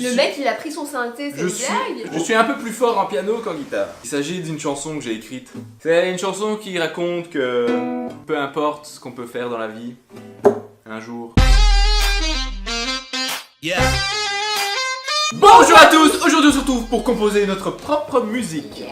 Le mec il a pris son synthé, c'est une blague. Je suis un peu plus fort en piano qu'en guitare. Il s'agit d'une chanson que j'ai écrite. C'est une chanson qui raconte que peu importe ce qu'on peut faire dans la vie, un jour... Yeah. Bonjour à tous, aujourd'hui on se retrouve pour composer notre propre musique. Yeah.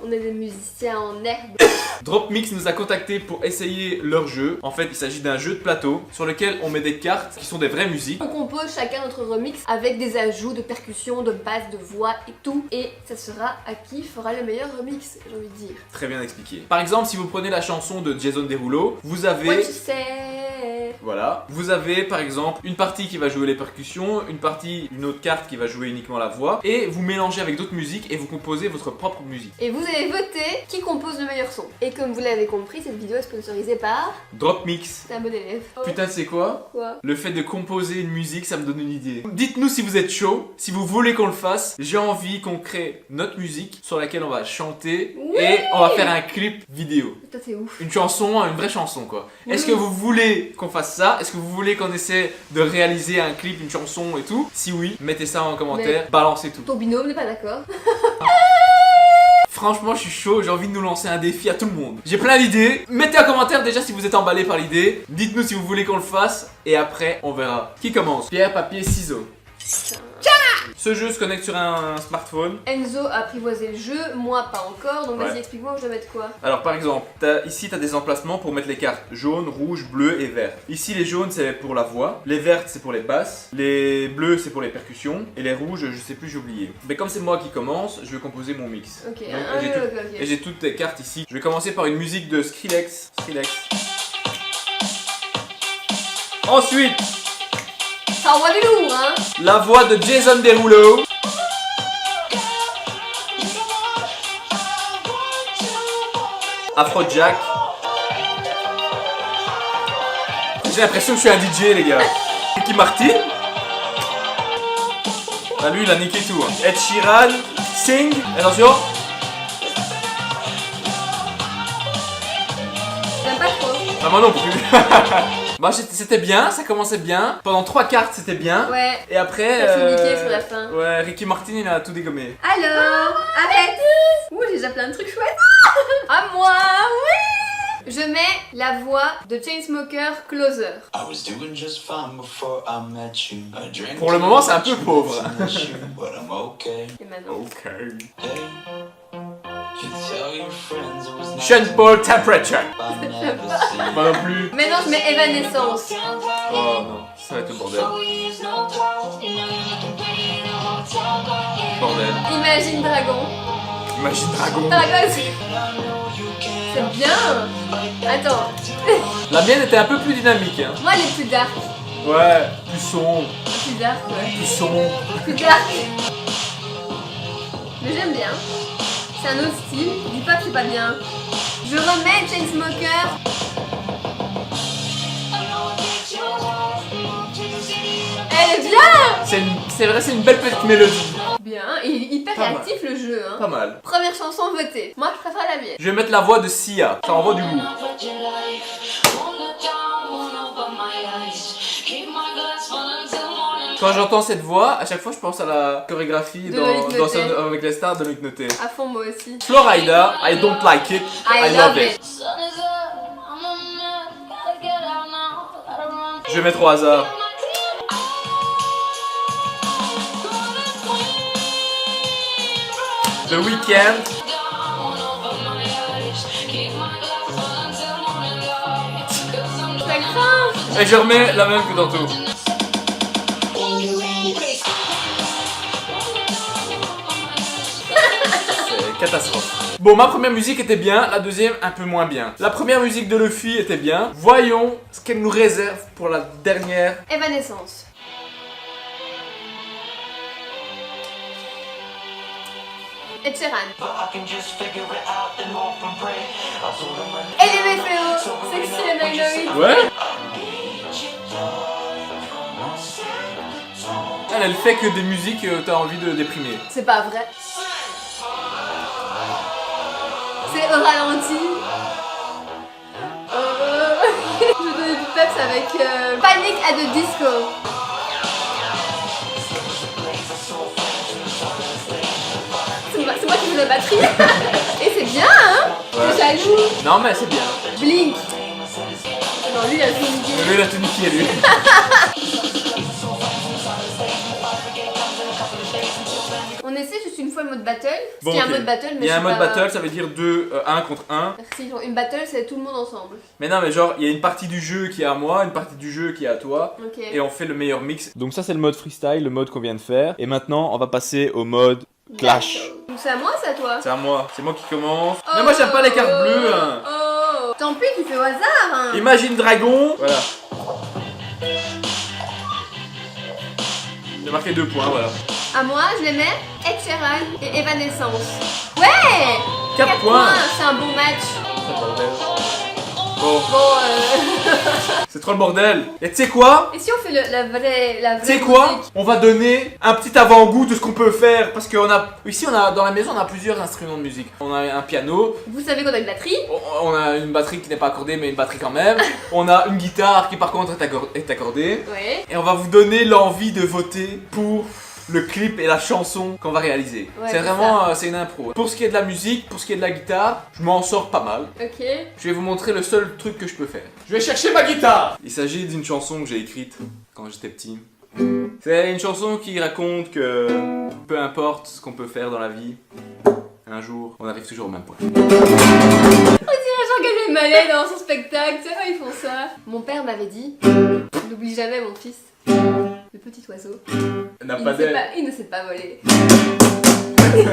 On est des musiciens en herbe. Dropmix nous a contactés pour essayer leur jeu. En fait, il s'agit d'un jeu de plateau sur lequel on met des cartes qui sont des vraies musiques. On compose chacun notre remix avec des ajouts de percussions, de basses, de voix et tout. Et ça sera à qui fera le meilleur remix, j'ai envie de dire. Très bien expliqué. Par exemple, si vous prenez la chanson de Jason Derulo, vous avez... What you say. Voilà. Vous avez par exemple une partie qui va jouer les percussions, une autre carte qui va jouer uniquement la voix, et vous mélangez avec d'autres musiques et vous composez votre propre musique. Et vous allez voter qui compose le meilleur son. Et comme vous l'avez compris, cette vidéo est sponsorisée par... Dropmix. C'est un bon élève. Putain, c'est quoi? Quoi? Le fait de composer une musique, ça me donne une idée. Dites-nous si vous êtes chaud, si vous voulez qu'on le fasse. J'ai envie qu'on crée notre musique sur laquelle on va chanter, oui, et on va faire un clip vidéo. Toi c'est ouf. Une chanson, une vraie chanson quoi. Oui. Est-ce que vous voulez qu'on fasse ça? Est-ce que vous voulez qu'on essaie de réaliser un clip, une chanson et tout? Si oui, mettez ça en commentaire, balancez tout. Ton binôme n'est pas d'accord. Franchement, je suis chaud, j'ai envie de nous lancer un défi à tout le monde. J'ai plein d'idées. Mettez en commentaire déjà si vous êtes emballé par l'idée. Dites-nous si vous voulez qu'on le fasse et après on verra. Qui commence? Pierre, papier, ciseaux. Ce jeu se connecte sur un smartphone. Enzo a apprivoisé le jeu, moi pas encore, donc vas-y Ouais. explique-moi où je dois mettre quoi. Alors par exemple, ici tu as des emplacements pour mettre les cartes jaune, rouge, bleu et vert. Ici les jaunes c'est pour la voix, les vertes c'est pour les basses, les bleus c'est pour les percussions et les rouges je sais plus, j'ai oublié. Mais comme c'est moi qui commence, je vais composer mon mix. Ok, Donc, et j'ai toutes les cartes ici. Je vais commencer par une musique de Skrillex. Ensuite, ça envoie du lourd hein. la voix de Jason Derulo. Afrojack. J'ai l'impression que je suis un DJ les gars. Ricky Martin. Ah lui il a niqué tout hein. Ed Sheeran. Sing. Attention. J'aime pas trop. Ah moi non plus. Bah c'était bien, ça commençait bien. Pendant 3 cartes c'était bien. Ouais. Et après... Ça s'est niqué sur la fin. Ouais, Ricky Martin il a tout dégommé. Alors, arrête. Ouh, j'ai déjà plein de trucs chouettes. À moi, oui. Je mets la voix de Chainsmokers Closer. Pour le moment c'est un peu pauvre. Et maintenant. Ok. Sean Paul Temperature. Moi non plus. Maintenant je mets Evanescence. Oh non, ça va être le bordel. Bordel. Imagine Dragon. Imagine Dragon. Dragon, c'est bien. Attends. La mienne était un peu plus dynamique hein. Moi elle est plus dark. Ouais, plus sombre, Plus dark, ouais. plus sombre. Plus dark. Mais j'aime bien. C'est un autre style. Dis pas que c'est pas bien. Je remets Chainsmokers. Elle est bien. C'est vrai, c'est une belle petite mélodie. Bien, il est hyper Pas mal. réactif le jeu hein. Pas mal. Première chanson votée. Moi je préfère la mienne. Je vais mettre la voix de Sia, ça envoie du lourd. Quand j'entends cette voix, à chaque fois je pense à la chorégraphie De Loïc Noté. avec les stars de Loïc Noté. À fond moi aussi. Florida, I don't like it, I love it. Je vais mettre au hasard. The Weeknd. Ça craint. Et je remets la même que tantôt. C'est catastrophe. Bon, ma première musique était bien, la deuxième un peu moins bien. La première musique de Luffy était bien. Voyons ce qu'elle nous réserve pour la dernière. Evanescence. Ed Sheeran. LMFAO. Sexy and I know it. Ouais. Elle fait que des musiques que t'as envie de déprimer. C'est pas vrai. C'est au ralenti. Je vais donner du peps avec Panic at the Disco. c'est moi qui joue la batterie. Et c'est bien, hein. Ouais. T'es jaloux. Non, mais c'est bien. Blink. Non, lui, il a tout niqué. Lui, il a tout niqué, lui. On essaie juste une fois le mode battle. Parce Bon, qu'il y a ok. un mode battle, mais Il y a un je sais mode pas- battle, ça veut dire 1 contre 1. Merci, genre une battle, c'est tout le monde ensemble. Mais non, mais genre, il y a une partie du jeu qui est à moi, une partie du jeu qui est à toi. Ok. Et on fait le meilleur mix. Donc ça, c'est le mode freestyle, le mode qu'on vient de faire. Et maintenant, on va passer au mode clash. Donc c'est à moi, c'est à toi. C'est à moi, c'est moi qui commence. Mais moi, j'aime pas les cartes bleues. Hein. Oh. Tant pis, tu fais au hasard. Hein. Imagine Dragon. Voilà. J'ai marqué 2 points, voilà. À moi, je les mets Ed Sheeran et Evanescence. Ouais. 4 points. C'est un bon match. Bon, Bon, c'est trop le bordel. Et tu sais quoi? et si on fait la vraie Tu sais quoi? musique? On va donner un petit avant-goût de ce qu'on peut faire. Parce qu'on a. Ici, dans la maison, on a plusieurs instruments de musique. On a un piano. Vous savez qu'on a une batterie. On a une batterie qui n'est pas accordée, mais une batterie quand même. On a une guitare qui, par contre, est accordée. Ouais. Et on va vous donner l'envie de voter pour le clip et la chanson qu'on va réaliser. Ouais, c'est c'est vraiment, c'est une impro. Pour ce qui est de la musique, pour ce qui est de la guitare, je m'en sors pas mal. Ok. Je vais vous montrer le seul truc que je peux faire. Je vais chercher ma guitare. Il s'agit d'une chanson que j'ai écrite quand j'étais petit. C'est une chanson qui raconte que peu importe ce qu'on peut faire dans la vie, un jour, on arrive toujours au même point. On dirait Jean-Gabriel Mallet dans son spectacle. Tu sais quand ils font ça? Mon père m'avait dit, n'oublie jamais mon fils. Le petit oiseau. Il ne sait pas voler.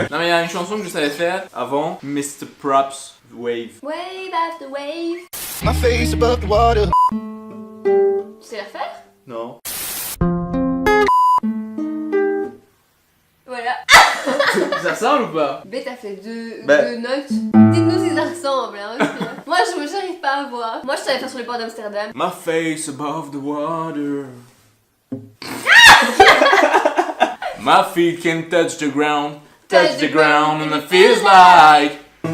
Non mais il y a une chanson que je savais faire avant, Mr. Props Wave. Wave after wave. My face above the water. Tu sais la faire? Non. Voilà. Ça ressemble ou pas? B, t'as fait deux Ben. notes. Dites-nous si ça ressemble. Hein, parce que moi, j'arrive pas à voir. Moi, je savais faire sur les ports d'Amsterdam. My face above the water. My feet can touch the ground. Touch the ground and it feels like. Le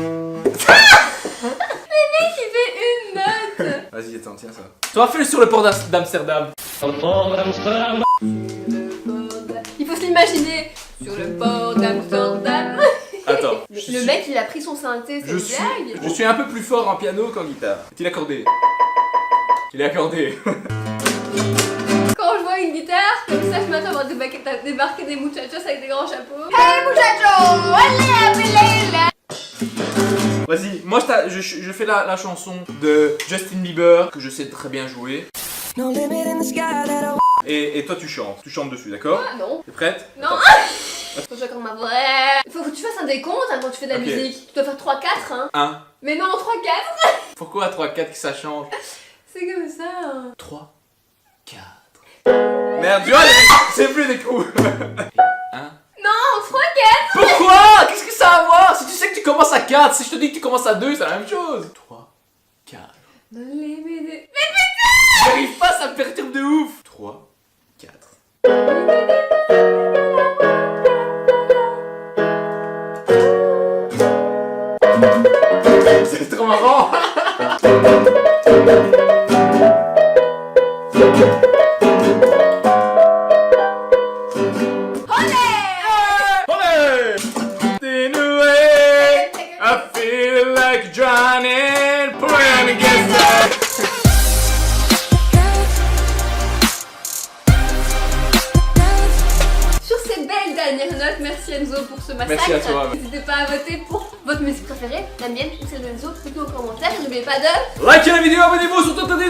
mec, il fait une note. Vas-y, attends, tiens ça. Toi, fais-le sur le port d'Amsterdam. Il faut se l'imaginer. Sur le port d'Amsterdam. Attends. Le mec, il a pris son synthé, c'est une blague. Je suis un peu plus fort en piano qu'en guitare. Est-il accordé? Il est accordé. Quand je vois une guitare, comme ça, je m'attends à voir débarquer des muchachos avec des grands chapeaux. Hey muchachos, allez, appelez-la. Vas-y, moi je fais la chanson de Justin Bieber que je sais très bien jouer. Et toi tu chantes dessus, d'accord? Ah non. T'es prête? Non. Faut que je raconte ma vraie. Faut que tu fasses un décompte hein, quand tu fais de la Ok. musique. Tu dois faire 3-4 hein. 1. Mais non, 3-4. Pourquoi 3-4 que ça change? C'est comme ça. Hein. 3, 4. Merde, tu vois, c'est plus des coups. 1. Non, 3-4. Pourquoi? Qu'est-ce que ça a à voir? Si tu sais que tu commences à 4, si je te dis que tu commences à 2, c'est la même chose. 3, 4. Dans les BD. J'arrive pas, ça me perturbe de ouf. 3, 4. C'est trop marrant. Olé! Anyway, I feel like drowning, pulling against the... Sur ces belles dernières notes, merci Enzo pour ce massacre. Merci à toi. N'hésitez pas à voter pour votre musique préférée, la mienne ou celle d'Enzo, dites-nous en commentaire. N'oubliez pas de Likez la vidéo, abonnez-vous sur Totodé.